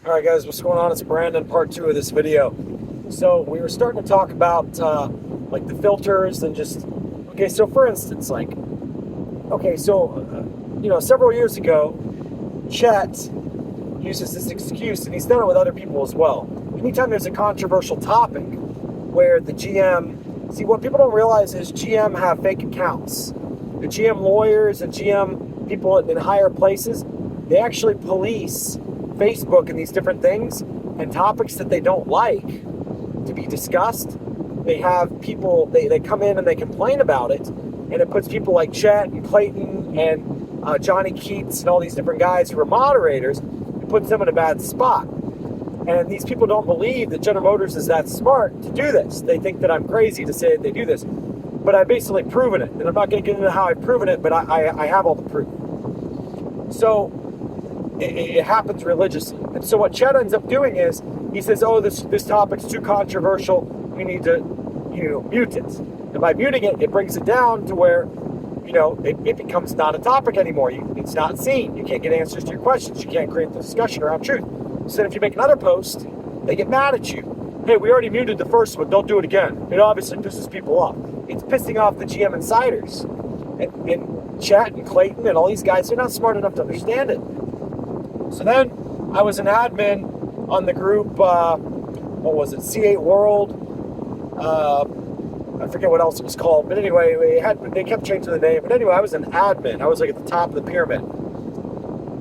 All right, guys, what's going on? It's Brandon, part two of this video. So we were starting to talk about like the filters and just, okay, so for instance, several years ago, Chet uses this excuse, and he's done it with other people as well. Anytime there's a controversial topic where the GM, see, what people don't realize is GM have fake accounts. The GM lawyers and GM people in higher places, they actually police Facebook and these different things and topics that they don't like to be discussed. They have people, they come in and they complain about it, and it puts people like Chet and Clayton and Johnny Keats and all these different guys who are moderators. It puts them in a bad spot. And these people don't believe that General Motors is that smart to do this. They think that I'm crazy to say that they do this. But I've basically proven it. And I'm not going to get into how I've proven it, but I have all the proof. So it happens religiously. And so what Chet ends up doing is he says, oh, this topic's too controversial. We need to, mute it. And by muting it, it brings it down to where, it becomes not a topic anymore. It's not seen. You can't get answers to your questions. You can't create the discussion around truth. So if you make another post, they get mad at you. Hey, we already muted the first one. Don't do it again. It obviously pisses people off. It's pissing off the GM insiders. And Chet and Clayton and all these guys, they're not smart enough to understand it. So then I was an admin on the group, C8 World. I forget what else it was called. But anyway, they kept changing the name. But anyway, I was an admin. I was like at the top of the pyramid.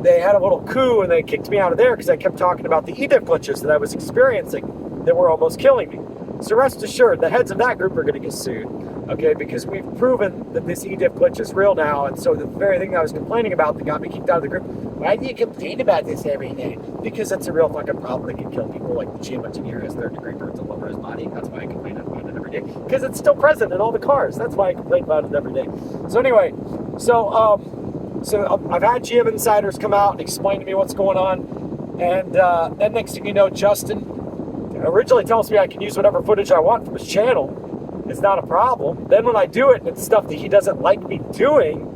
They had a little coup and they kicked me out of there because I kept talking about the EDIF glitches that I was experiencing that were almost killing me. So rest assured, the heads of that group are going to get sued, okay, because we've proven that this EDIF glitch is real now. And so the very thing I was complaining about that got me kicked out of the group, why do you complain about this every day? Because that's a real fucking problem. They can kill people, like the GM engineer has third-degree burns all over his body. That's why I complain about it every day, because it's still present in all the cars. That's why I complain about it every day. So anyway, So I've had GM insiders come out and explain to me what's going on. And then next thing you know, Justin originally tells me I can use whatever footage I want from his channel. It's not a problem. Then when I do it and it's stuff that he doesn't like me doing,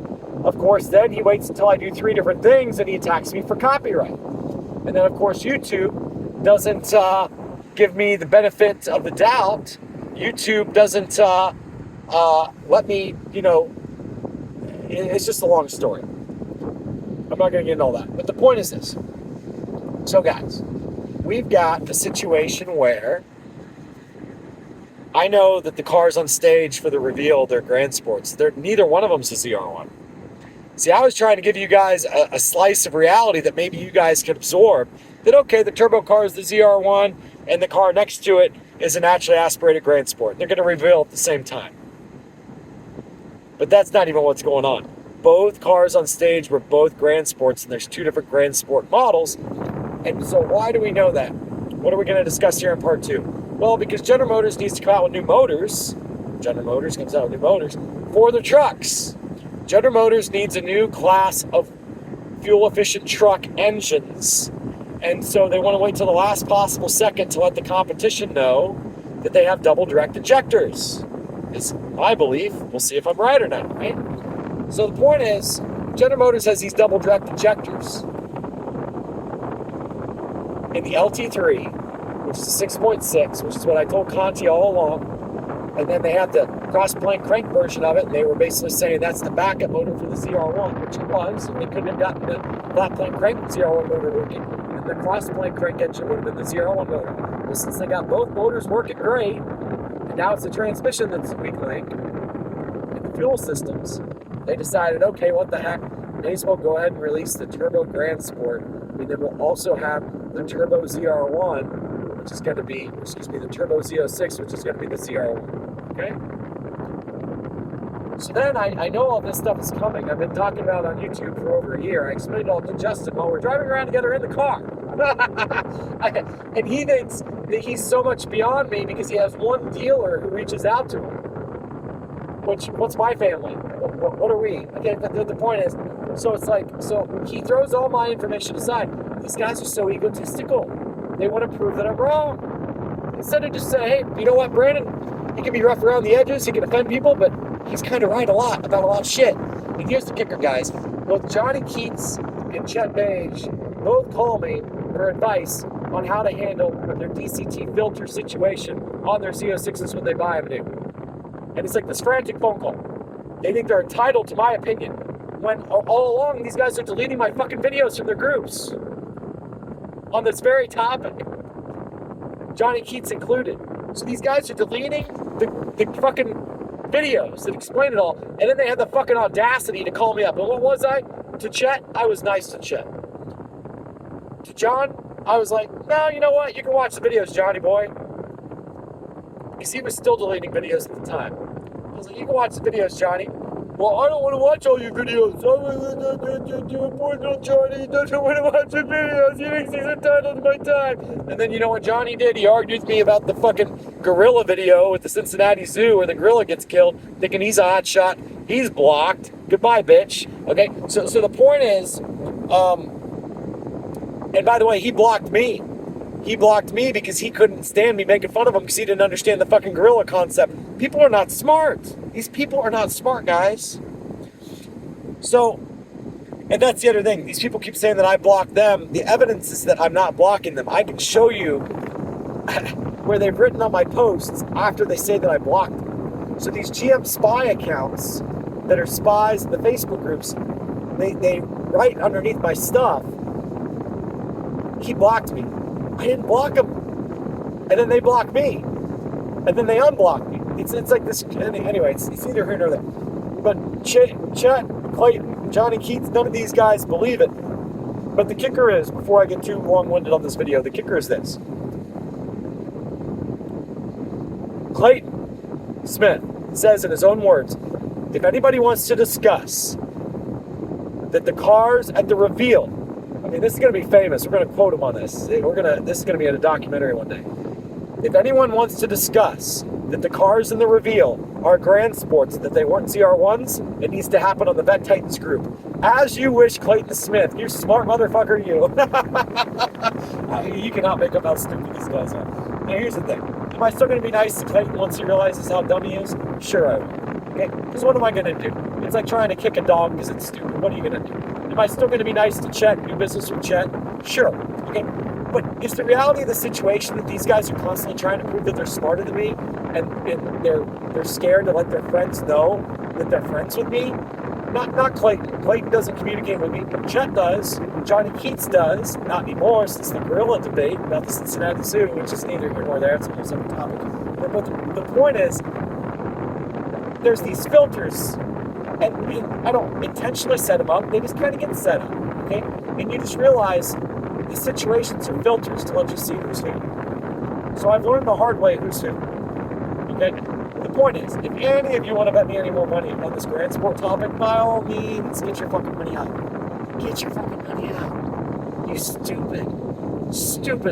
of course, then he waits until I do 3 different things and he attacks me for copyright. And then, of course, YouTube doesn't give me the benefit of the doubt. YouTube doesn't let me, it's just a long story. I'm not going to get into all that. But the point is this. So, guys, we've got a situation where I know that the cars on stage for the reveal, they're Grand Sports. Neither one of them is a ZR1. See, I was trying to give you guys a slice of reality that maybe you guys can absorb. That, okay, the turbo car is the ZR1, and the car next to it is a naturally aspirated Grand Sport. They're going to reveal at the same time. But that's not even what's going on. Both cars on stage were both Grand Sports, and there's 2 different Grand Sport models. And so why do we know that? What are we going to discuss here in part 2? Well, because General Motors needs to come out with new motors. General Motors comes out with new motors for the trucks. General Motors needs a new class of fuel-efficient truck engines. And so they want to wait till the last possible second to let the competition know that they have double direct injectors. Is my belief. We'll see if I'm right or not, right? So the point is, General Motors has these double direct injectors in the LT3, which is a 6.6, which is what I told Conti all along. And then they had the cross-plane crank version of it, and they were basically saying that's the backup motor for the ZR1, which it was, and they couldn't have gotten the flat-plane crank ZR1 motor working, and the cross-plane crank engine would have been the ZR1 motor. Well, since they got both motors working great, and now it's the transmission that's the weak link, and the fuel systems, they decided, okay, what the heck, may as well go ahead and release the Turbo Grand Sport, and then we'll also have the Turbo ZR1, which is going to be, the Turbo Z06, which is going to be the ZR1. Okay? So then I know all this stuff is coming. I've been talking about it on YouTube for over a year. I explained it all to Justin while we're driving around together in the car. And he thinks that he's so much beyond me because he has one dealer who reaches out to him. What's my family? What are we? Okay, but the point is, so it's like, so he throws all my information aside. These guys are so egotistical. They want to prove that I'm wrong. Instead of just saying, hey, you know what, Brandon? He can be rough around the edges, he can offend people, but he's kind of right about a lot of shit. And here's the kicker, guys. Both Johnny Keats and Chet Page both call me for advice on how to handle their DCT filter situation on their Z06s when they buy them new. And it's like this frantic phone call. They think they're entitled to my opinion, when all along these guys are deleting my fucking videos from their groups on this very topic, Johnny Keats included. So these guys are deleting the fucking videos that explain it all, and then they had the fucking audacity to call me up. And what was I? To Chet, I was nice to Chet. To John, I was like, no, you know what? You can watch the videos, Johnny boy. Because he was still deleting videos at the time. I was like, you can watch the videos, Johnny. Well, I don't want to watch all your videos. Poor little Johnny doesn't want to watch the videos. He thinks he's entitled to my time. And then you know what Johnny did? He argued with me about the fucking gorilla video at the Cincinnati Zoo where the gorilla gets killed, thinking he's a hot shot. He's blocked. Goodbye, bitch. Okay, so the point is, and by the way, he blocked me. He blocked me because he couldn't stand me making fun of him because he didn't understand the fucking gorilla concept. People are not smart. These people are not smart, guys. So, and that's the other thing. These people keep saying that I blocked them. The evidence is that I'm not blocking them. I can show you where they've written on my posts after they say that I blocked them. So these GM spy accounts that are spies in the Facebook groups, they write underneath my stuff, he blocked me. I didn't block him. And then they blocked me. And then they unblocked me. It's like this. Anyway, it's neither here nor there. But Chet, Clayton, Johnny Keats, none of these guys believe it. But the kicker is, before I get too long-winded on this video, the kicker is this. Clayton Smith says in his own words, if anybody wants to discuss that the cars at the reveal, I mean, this is going to be famous. We're going to quote him on this. This is going to be in a documentary one day. If anyone wants to discuss that the cars in the reveal are Grand Sports, that they weren't ZR1s, it needs to happen on the Vette Titans group. As you wish, Clayton Smith. You smart motherfucker, you. You cannot make up how stupid these guys are. Now, here's the thing. Am I still going to be nice to Clayton once he realizes how dumb he is? Sure I will. Okay? Because what am I going to do? It's like trying to kick a dog because it's stupid. What are you going to do? Am I still going to be nice to Chet, do business with Chet? Sure. Okay? But it's the reality of the situation that these guys are constantly trying to prove that they're smarter than me, and they're scared to let their friends know that they're friends with me. Not Clayton. Clayton doesn't communicate with me. Chet does. Johnny Keats does. Not anymore since the gorilla debate about the Cincinnati Zoo, which is neither here nor there. It's a whole separate topic. But the point is, there's these filters, and I don't intentionally set them up. They just kind of get set up, okay? And you just realize the situations are filters to let you see who's who. So I've learned the hard way who's who, okay? The point is, if any of you want to bet me any more money on this Grand Sport topic, by all means, get your fucking money out. Get your fucking money out. You stupid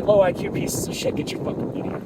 low IQ pieces of shit, get your fucking money out.